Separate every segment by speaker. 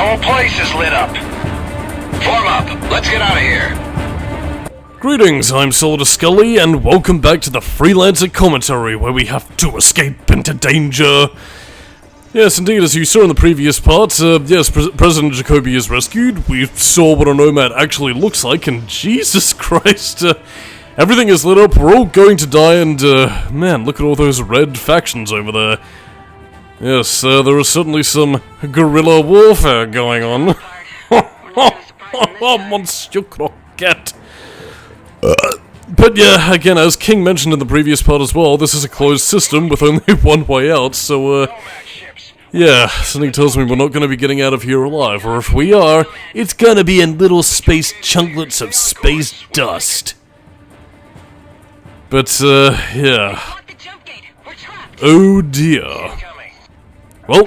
Speaker 1: whole place is lit up. Form up. Let's get out of here.
Speaker 2: Greetings, I'm Solidus-Skully, and welcome back to the Freelancer commentary, where we have to escape into danger. Yes, indeed, as you saw in the previous part, yes, President Jacobi is rescued. We saw what a nomad actually looks like, and Jesus Christ, everything is lit up, we're all going to die, and, man, look at all those red factions over there. Yes, there is certainly some guerrilla warfare going on. Monsieur Croquette. But yeah, again, as King mentioned in the previous part as well, this is a closed system with only one way out, so, yeah, something tells me we're not going to be getting out of here alive, or if we are, it's gonna be in little space chunklets of space dust. But, yeah. Oh dear. Well,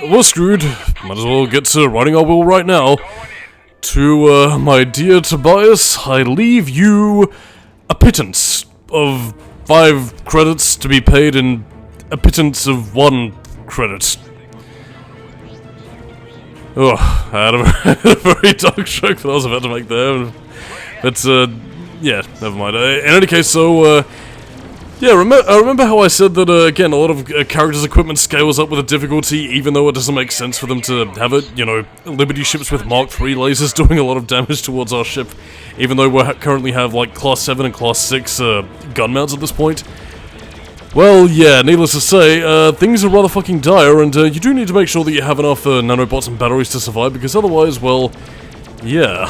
Speaker 2: we're screwed. Might as well get to writing our will right now. To, my dear Tobias, I leave you a pittance of 5 credits to be paid in a pittance of 1 credit. Oh, I had a very dark joke that I was about to make there, but, yeah, never mind. In any case, so, yeah, I remember how I said that, again, a lot of characters' equipment scales up with the difficulty, even though it doesn't make sense for them to have it, you know, Liberty ships with Mark III lasers doing a lot of damage towards our ship, even though we currently have, like, Class 7 and Class 6, gun mounts at this point. Well, yeah, needless to say, things are rather fucking dire, and you do need to make sure that you have enough nanobots and batteries to survive, because otherwise, well, yeah,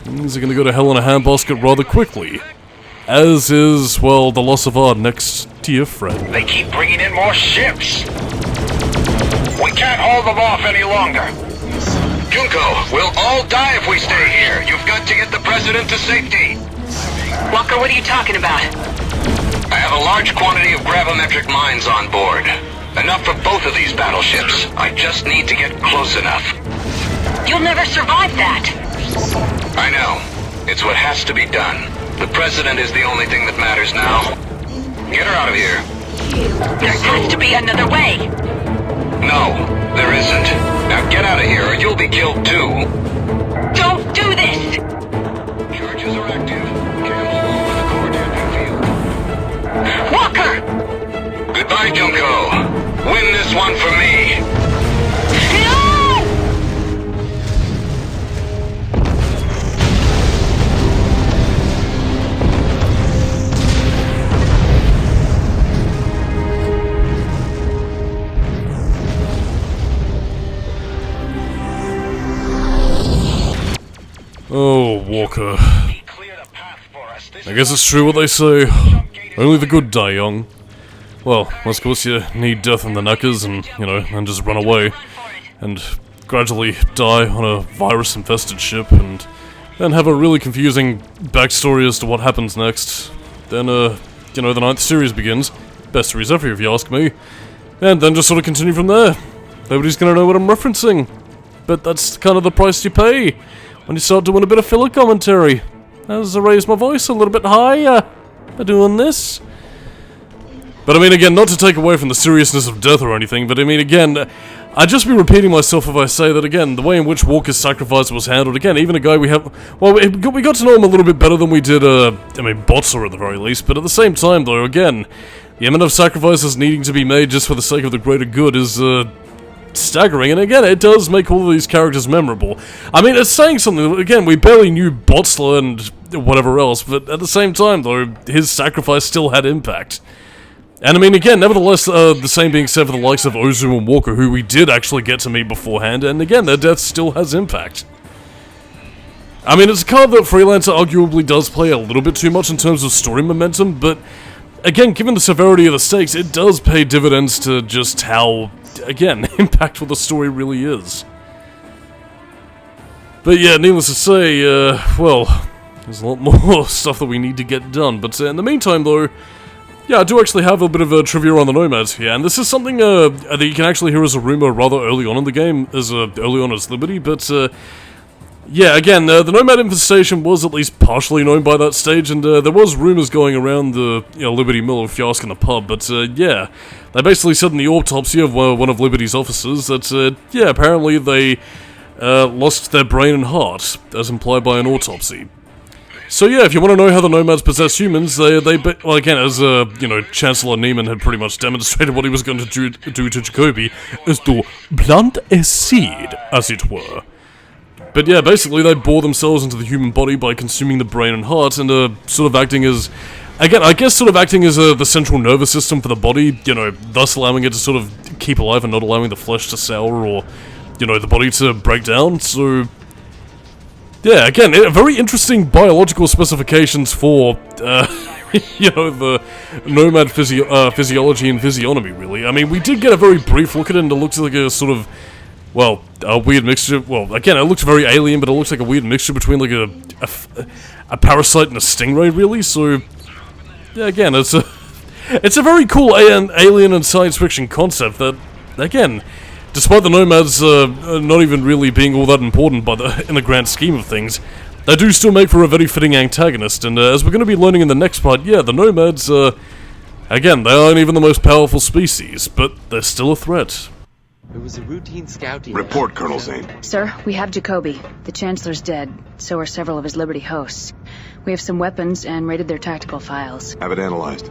Speaker 2: things are gonna go to hell in a handbasket rather quickly. As is, well, the loss of our next dear friend.
Speaker 1: They keep bringing in more ships. We can't hold them off any longer. Junko, we'll all die if we stay here. You've got to get the President to safety.
Speaker 3: Walker, what are you talking about?
Speaker 1: I have a large quantity of gravimetric mines on board. Enough for both of these battleships. I just need to get close enough.
Speaker 3: You'll never survive that.
Speaker 1: I know. It's what has to be done. The President is the only thing that matters now. Get her out of here.
Speaker 3: There has to be another way.
Speaker 1: No, there isn't. Now get out of here or you'll be killed too.
Speaker 3: Don't do this!
Speaker 1: Charges are active. Cams are over the coordinate field.
Speaker 3: Walker!
Speaker 1: Goodbye, Junko. Win this one for me.
Speaker 3: No!
Speaker 2: Oh, Walker. I guess it's true what they say. Only the good die young. Well, of course you need death in the knackers and, you know, and just run away. And gradually die on a virus-infested ship and then have a really confusing backstory as to what happens next. Then, you know, the 9th series begins. Best series ever if you ask me. And then just sort of continue from there. Nobody's gonna know what I'm referencing. But that's kind of the price you pay when you start doing a bit of filler commentary. As I raise my voice a little bit higher by doing this. But I mean, again, not to take away from the seriousness of death or anything, but I mean, again, I'd just be repeating myself if I say that, again, the way in which Walker's sacrifice was handled, again, even a guy we have, well, we got to know him a little bit better than we did, I mean, Botzer at the very least, but at the same time, though, again, the amount of sacrifices needing to be made just for the sake of the greater good is, staggering, and again, it does make all of these characters memorable. I mean, it's saying something, again, we barely knew Botzler and whatever else, but at the same time, though, his sacrifice still had impact. And I mean, again, nevertheless, the same being said for the likes of Ozu and Walker, who we did actually get to meet beforehand, and again, their death still has impact. I mean, it's a card that Freelancer arguably does play a little bit too much in terms of story momentum, but again, given the severity of the stakes, it does pay dividends to just how, again, impactful the story really is. But yeah, needless to say, well, there's a lot more stuff that we need to get done, but in the meantime, though, yeah, I do actually have a bit of trivia on the Nomads here, and this is something that you can actually hear as a rumor rather early on in the game, as early on as Liberty, but yeah, again, the Nomad infestation was at least partially known by that stage, and there was rumors going around the Liberty Mill if you ask in the pub, but yeah, they basically said in the autopsy of one of Liberty's officers that, yeah, apparently they lost their brain and heart, as implied by an autopsy. So yeah, if you want to know how the Nomads possess humans, well again, as, you know, Chancellor Neiman had pretty much demonstrated what he was going to do to Jacobi, is to plant a seed, as it were. But yeah, basically they bore themselves into the human body by consuming the brain and heart, and sort of acting as, again, I guess sort of acting as the central nervous system for the body, you know, thus allowing it to sort of keep alive and not allowing the flesh to sour or, you know, the body to break down, so... Yeah, again, very interesting biological specifications for, you know, the nomad physiology and physiognomy, really. I mean, we did get a very brief look at it, and it looks like a sort of, well, a weird mixture. Well, again, it looks very alien, but it looks like a weird mixture between, like, a parasite and a stingray, really, so... Yeah, again, it's a very cool alien and science fiction concept that, again... Despite the Nomads not even really being all that important in the grand scheme of things, they do still make for a very fitting antagonist, and as we're going to be learning in the next part, yeah, the Nomads, again, they aren't even the most powerful species, but they're still a threat.
Speaker 4: It was a routine scouting...
Speaker 1: Report, Colonel Zane.
Speaker 5: Sir, we have Jacobi. The Chancellor's dead, so are several of his Liberty hosts. We have some weapons and raided their tactical files.
Speaker 1: Have it analyzed.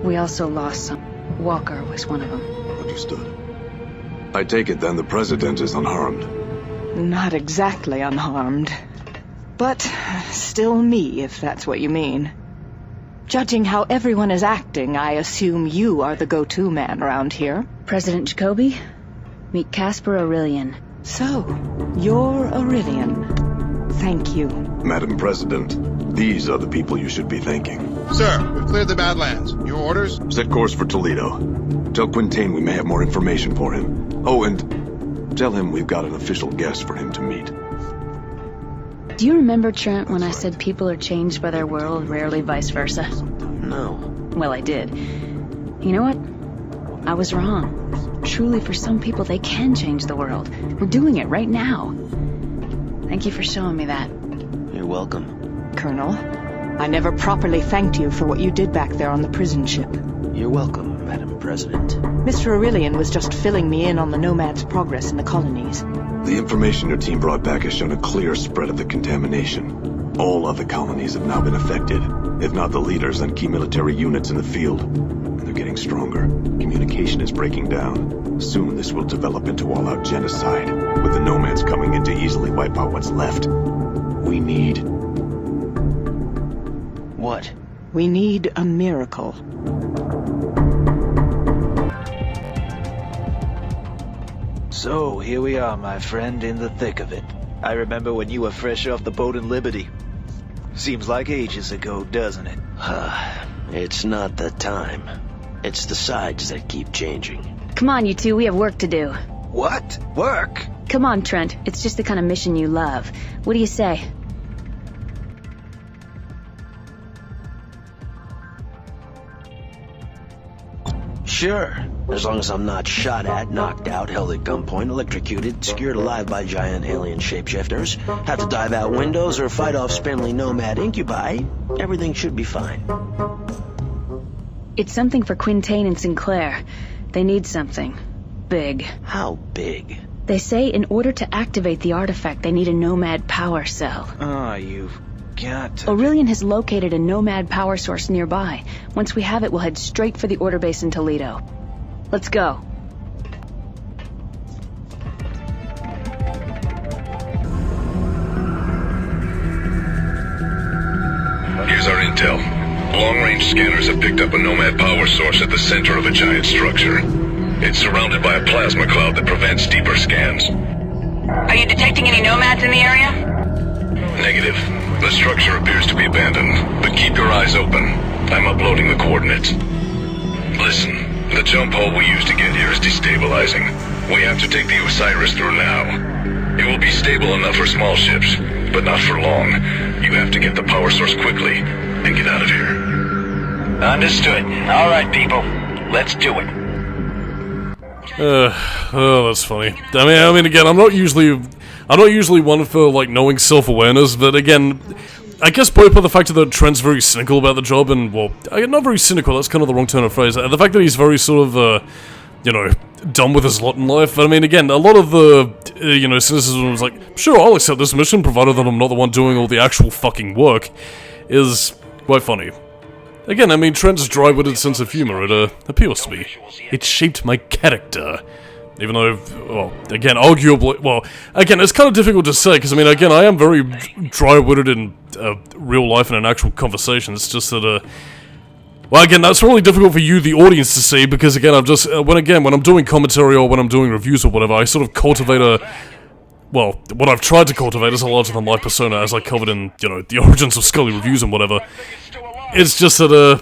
Speaker 5: We also lost some. Walker was one of them.
Speaker 1: Understood. I take it then the President is unharmed.
Speaker 6: Not exactly unharmed. But still me, if that's what you mean. Judging how everyone is acting, I assume you are the go-to man around here.
Speaker 5: President Jacobi? Meet Casper Aurelian.
Speaker 6: So, you're Aurelian. Thank you.
Speaker 1: Madam President, these are the people you should be thanking.
Speaker 7: Sir, we've cleared the Badlands. Your orders?
Speaker 1: Set course for Toledo. Tell Quintain we may have more information for him. Oh, and tell him we've got an official guest for him to meet.
Speaker 5: Do you remember, Trent, when I said people are changed by their world, rarely vice versa?
Speaker 4: No.
Speaker 5: Well, I did. You know what? I was wrong. Truly, for some people, they can change the world. We're doing it right now. Thank you for showing me that.
Speaker 4: You're welcome.
Speaker 6: Colonel, I never properly thanked you for what you did back there on the prison ship.
Speaker 4: You're welcome, Madam President.
Speaker 6: Mr. Aurelian was just filling me in on the Nomads' progress in the colonies.
Speaker 1: The information your team brought back has shown a clear spread of the contamination. All other colonies have now been affected, if not the leaders and key military units in the field. And they're getting stronger. Communication is breaking down. Soon this will develop into all-out genocide, with the Nomads coming in to easily wipe out what's left. We need...
Speaker 4: What?
Speaker 6: We need a miracle.
Speaker 8: So, here we are, my friend, in the thick of it. I remember when you were fresh off the boat in Liberty. Seems like ages ago, doesn't it?
Speaker 4: It's not the time. It's the sides that keep changing.
Speaker 5: Come on, you two, we have work to do.
Speaker 8: What? Work?
Speaker 5: Come on, Trent. It's just the kind of mission you love. What do you say?
Speaker 4: Sure. As long as I'm not shot at, knocked out, held at gunpoint, electrocuted, skewered alive by giant alien shapeshifters, have to dive out windows or fight off spindly nomad incubi, everything should be fine.
Speaker 5: It's something for Quintain and Sinclair. They need something. Big.
Speaker 4: How big?
Speaker 5: They say in order to activate the artifact, they need a nomad power cell.
Speaker 8: Oh, you've got to...
Speaker 5: Aurelian has located a nomad power source nearby. Once we have it, we'll head straight for the order base in Toledo. Let's go.
Speaker 1: Here's our intel. Long-range scanners have picked up a nomad power source at the center of a giant structure. It's surrounded by a plasma cloud that prevents deeper scans.
Speaker 3: Are you detecting any nomads in the area?
Speaker 1: Negative. The structure appears to be abandoned, but keep your eyes open. I'm uploading the coordinates. Listen, the jump hole we used to get here is destabilizing. We have to take the Osiris through now. It will be stable enough for small ships, but not for long. You have to get the power source quickly and get out of here.
Speaker 8: Understood. All right, people. Let's do it.
Speaker 2: Oh, that's funny. I mean, again, I'm not usually one for, like, knowing self-awareness, but again, I guess both by the fact that Trent's very cynical about the job, and, well, not very cynical, that's kind of the wrong turn of phrase. The fact that he's very sort of, you know, done with his lot in life. But I mean, again, a lot of the, you know, cynicism was like, sure, I'll accept this mission, provided that I'm not the one doing all the actual fucking work, is quite funny. Again, I mean, Trent's dry-witted sense of humor, it appeals to me. It shaped my character. Even though, well, again, arguably, well, again, it's kind of difficult to say, because, I mean, again, I am very dry-witted in real life and in actual conversation. It's just that, well, again, that's really difficult for you, the audience, to see, because, again, I'm just, when I'm doing commentary or when I'm doing reviews or whatever, I sort of cultivate well, what I've tried to cultivate is a larger-than-life persona, as I covered in, you know, the Origins of Skully reviews and whatever. It's just that,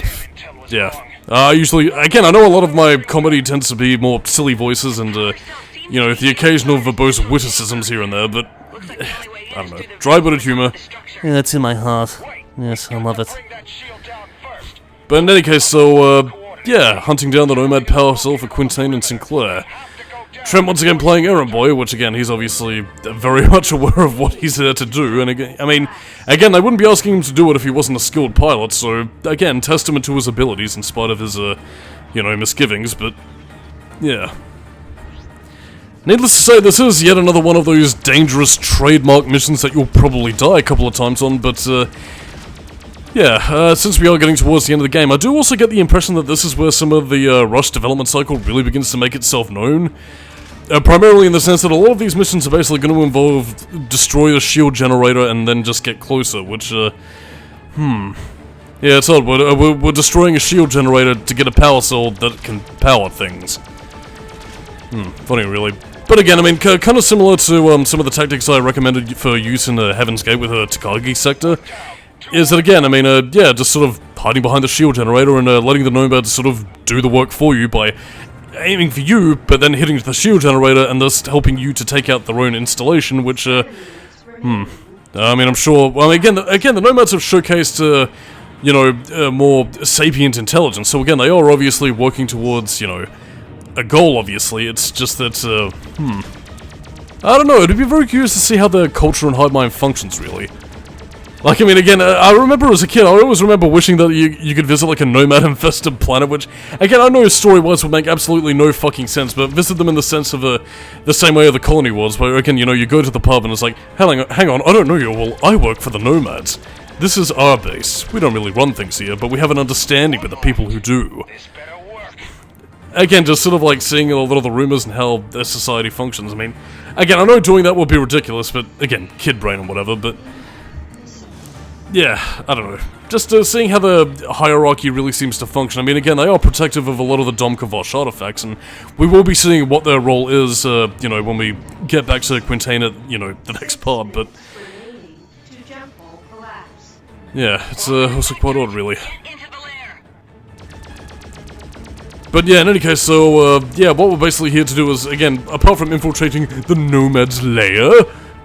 Speaker 2: yeah. Usually, again, I know a lot of my comedy tends to be more silly voices and, you know, the occasional verbose witticisms here and there, but, I don't know, dry-witted humor.
Speaker 9: Yeah, that's in my heart. Yes, I love it.
Speaker 2: But in any case, so, yeah, hunting down the Nomad power cell for Quintain and Sinclair. Trent once again playing Errand Boy, which again, he's obviously very much aware of what he's there to do, and again, I mean, again, they wouldn't be asking him to do it if he wasn't a skilled pilot, so, again, testament to his abilities in spite of his, you know, misgivings, but, yeah. Needless to say, this is yet another one of those dangerous trademark missions that you'll probably die a couple of times on, but, yeah, since we are getting towards the end of the game, I do also get the impression that this is where some of the Rush development cycle really begins to make itself known. Primarily in the sense that a lot of these missions are basically going to involve destroy a shield generator and then just get closer, which, yeah, it's odd. We're destroying a shield generator to get a power cell that can power things. Funny, really. But again, I mean, kind of similar to some of the tactics I recommended for use in Heaven's Gate with Takagi sector, is that again, I mean, yeah, just sort of hiding behind the shield generator and letting the Nomads sort of do the work for you by aiming for you, but then hitting the shield generator and thus helping you to take out their own installation, which, I mean, I'm sure, well, again, the Nomads have showcased, you know, more sapient intelligence, so again, they are obviously working towards, you know, a goal, obviously. It's just that, I don't know, it'd be very curious to see how their culture and hive mind functions, really. Like, I mean, again, I remember as a kid, I always remember wishing that you could visit, like, a nomad-infested planet, which, again, I know story-wise would make absolutely no fucking sense, but visit them in the sense of, the same way the colony was, where, again, you know, you go to the pub and it's like, hang on, I don't know you, well, I work for the Nomads. This is our base. We don't really run things here, but we have an understanding with the people who do. Again, just sort of like seeing a lot of the rumors and how their society functions. I mean, again, I know doing that would be ridiculous, but again, kid brain and whatever, but yeah, I don't know. Just seeing how the hierarchy really seems to function. I mean, again, they are protective of a lot of the Dom Kavosh artifacts, and we will be seeing what their role is, you know, when we get back to Quintain at, you know, the next part, but yeah, it's also quite odd, really. But yeah, in any case, so, yeah, what we're basically here to do is, again, apart from infiltrating the Nomad's lair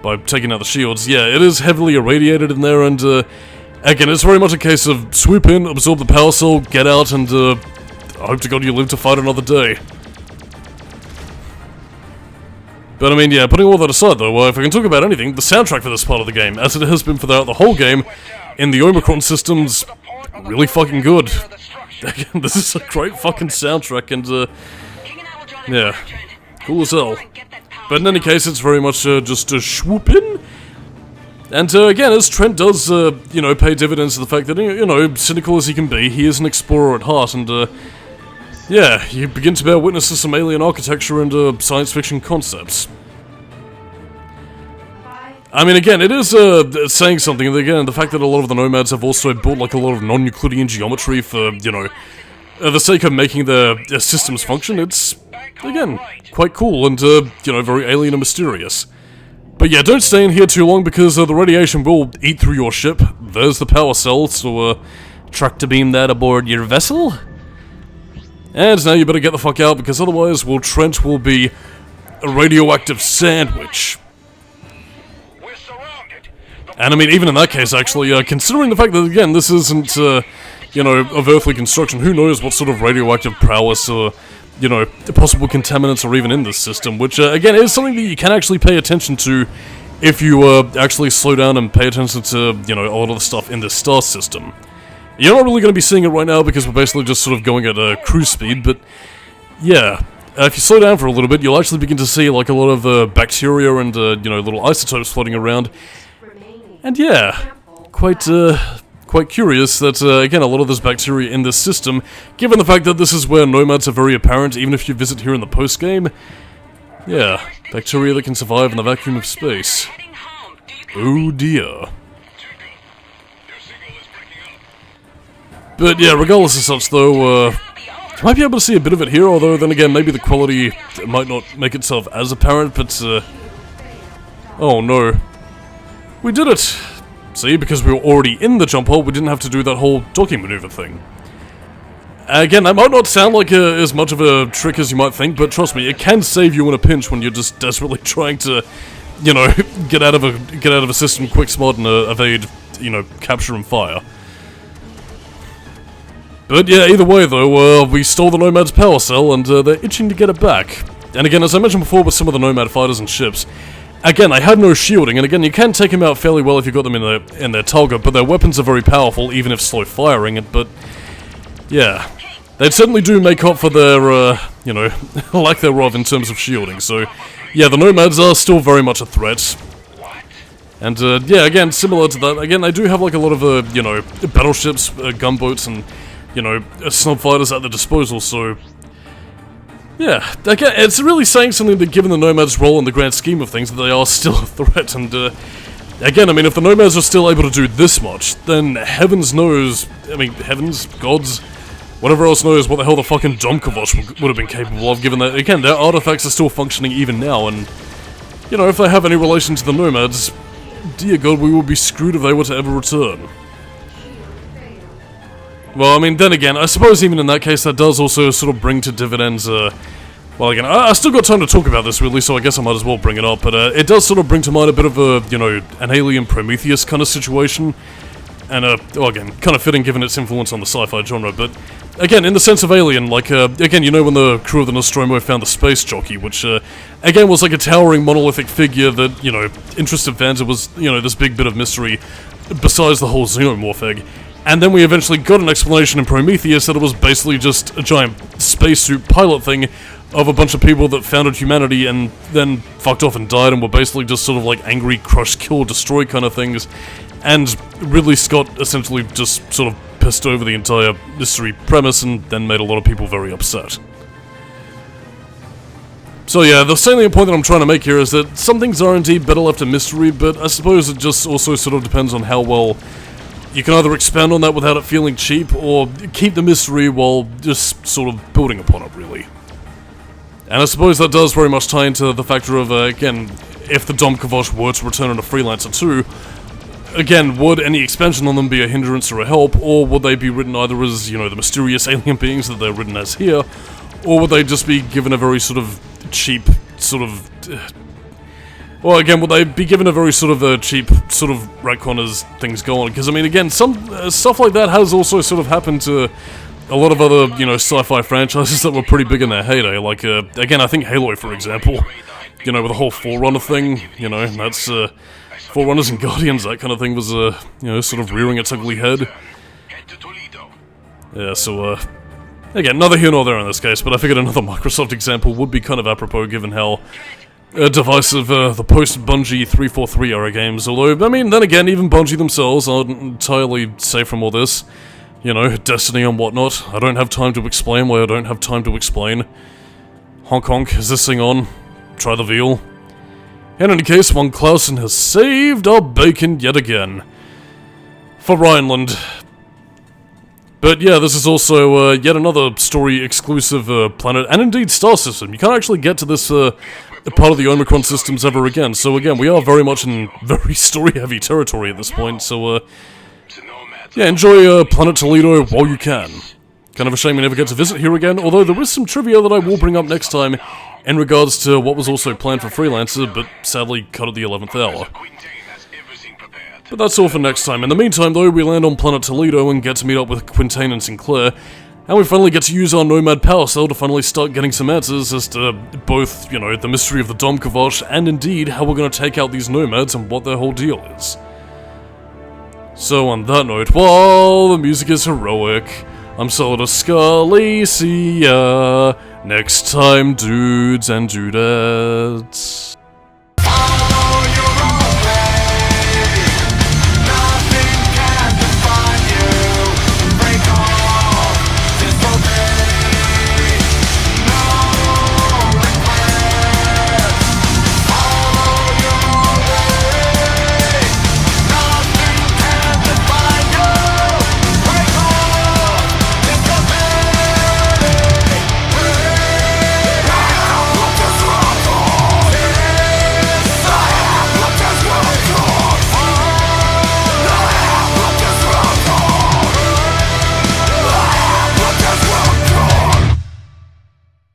Speaker 2: by taking out the shields, yeah, it is heavily irradiated in there, and, again, it's very much a case of swoop in, absorb the power cell, get out, and, hope to God you live to fight another day. But, I mean, yeah, putting all that aside, though, if I can talk about anything, the soundtrack for this part of the game, as it has been throughout the whole game, in the Omicron systems, really fucking good. Again, this is a great fucking soundtrack, and, yeah, cool as hell. But in any case, it's very much, just a swoop in. And, again, as Trent does, you know, pay dividends to the fact that, you know, cynical as he can be, he is an explorer at heart, and, yeah, you begin to bear witness to some alien architecture and, science fiction concepts. I mean, again, it is, saying something, and again, the fact that a lot of the Nomads have also built, like, a lot of non-Euclidean geometry for, you know, the sake of making their systems function, it's, again, quite cool and, you know, very alien and mysterious. But yeah, don't stay in here too long, because the radiation will eat through your ship. There's the power cell, so, tractor beam that aboard your vessel. And now you better get the fuck out, because otherwise, well, Trent will be a radioactive sandwich. And I mean, even in that case, actually, considering the fact that, again, this isn't, you know, of earthly construction, who knows what sort of radioactive prowess or, you know, possible contaminants are even in this system, which, again, is something that you can actually pay attention to if you, actually slow down and pay attention to, you know, a lot of the stuff in this star system. You're not really going to be seeing it right now because we're basically just sort of going at cruise speed, but, yeah. if you slow down for a little bit, you'll actually begin to see like a lot of bacteria and you know, little isotopes floating around. And yeah, quite curious that again, a lot of this bacteria in this system, given the fact that this is where nomads are very apparent, even if you visit here in the post game. Yeah, bacteria that can survive in the vacuum of space. Oh dear. But yeah, regardless of such though, you might be able to see a bit of it here, although then again, maybe the quality might not make itself as apparent, but oh no. We did it! See, because we were already in the jump hole, we didn't have to do that whole docking maneuver thing. Again, that might not sound like as much of a trick as you might think, but trust me, it can save you in a pinch when you're just desperately trying to, you know, get out of a system quick, smart, and evade, you know, capture and fire. But yeah, either way though, we stole the Nomad's power cell, and they're itching to get it back. And again, as I mentioned before with some of the Nomad fighters and ships, again, they had no shielding, and again, you can take them out fairly well if you got them in their target, but their weapons are very powerful, even if slow firing. But yeah, they certainly do make up for their, you know, lack thereof in terms of shielding. So yeah, the Nomads are still very much a threat. And yeah, again, similar to that, again, they do have like a lot of, you know, battleships, gunboats, and, you know, snub fighters at their disposal, so yeah, again, it's really saying something that given the Nomads' role in the grand scheme of things, that they are still a threat, and again, I mean, if the Nomads are still able to do this much, then heavens knows, I mean, heavens, gods, whatever else knows what the hell the fucking Jacobi would have been capable of, given that, again, their artifacts are still functioning even now, and, you know, if they have any relation to the Nomads, dear god, we would be screwed if they were to ever return. Well, I mean, then again, I suppose even in that case, that does also sort of bring to dividends, well, again, I still got time to talk about this, really, so I guess I might as well bring it up, but it does sort of bring to mind a bit of a, you know, an Alien Prometheus kind of situation, and, well, again, kind of fitting given its influence on the sci-fi genre, but, again, in the sense of Alien, like, again, you know when the crew of the Nostromo found the space jockey, which, again, was like a towering monolithic figure that, you know, interested fans, it was, you know, this big bit of mystery, besides the whole xenomorph egg. And then we eventually got an explanation in Prometheus that it was basically just a giant spacesuit pilot thing of a bunch of people that founded humanity and then fucked off and died and were basically just sort of like angry, crush, kill, destroy kind of things. And Ridley Scott essentially just sort of pissed over the entire mystery premise and then made a lot of people very upset. So yeah, the salient point that I'm trying to make here is that some things are indeed better left a mystery, but I suppose it just also sort of depends on how well you can either expand on that without it feeling cheap, or keep the mystery while just sort of building upon it, really. And I suppose that does very much tie into the factor of, again, if the Jacobi were to return in a Freelancer 2, again, would any expansion on them be a hindrance or a help, or would they be written either as, you know, the mysterious alien beings that they're written as here, or would they just be given a very sort of cheap, sort of... well, again, would they be given a very sort of cheap sort of retcon as things go on? Because, I mean, again, some stuff like that has also sort of happened to a lot of other, you know, sci-fi franchises that were pretty big in their heyday. Like, again, I think Halo, for example, you know, with the whole Forerunner thing, you know, that's, Forerunners and Guardians, that kind of thing was, you know, sort of rearing its ugly head. Yeah, so, again, neither here nor there in this case, but I figured another Microsoft example would be kind of apropos given how divisive the post-Bungie 343 era games, although, I mean, then again, even Bungie themselves aren't entirely safe from all this. You know, Destiny and whatnot. I don't have time to explain why I don't have time to explain. Honk honk, is this thing on? Try the veal. In any case, Von Clausen has saved our bacon yet again. For Rhineland. But yeah, this is also yet another story-exclusive planet, and indeed star system. You can't actually get to this part of the Omicron systems ever again, so again, we are very much in very story-heavy territory at this point, so yeah, enjoy Planet Toledo while you can. Kind of a shame we never get to visit here again, although there is some trivia that I will bring up next time in regards to what was also planned for Freelancer, but sadly cut at the 11th hour. But that's all for next time. In the meantime, though, we land on Planet Toledo and get to meet up with Quintain and Sinclair, and we finally get to use our Nomad power cell to finally start getting some answers as to both, you know, the mystery of the Jacobi and indeed how we're going to take out these Nomads and what their whole deal is. So on that note, while the music is heroic, I'm Solidus-Skully, see ya Next time, dudes and dudettes.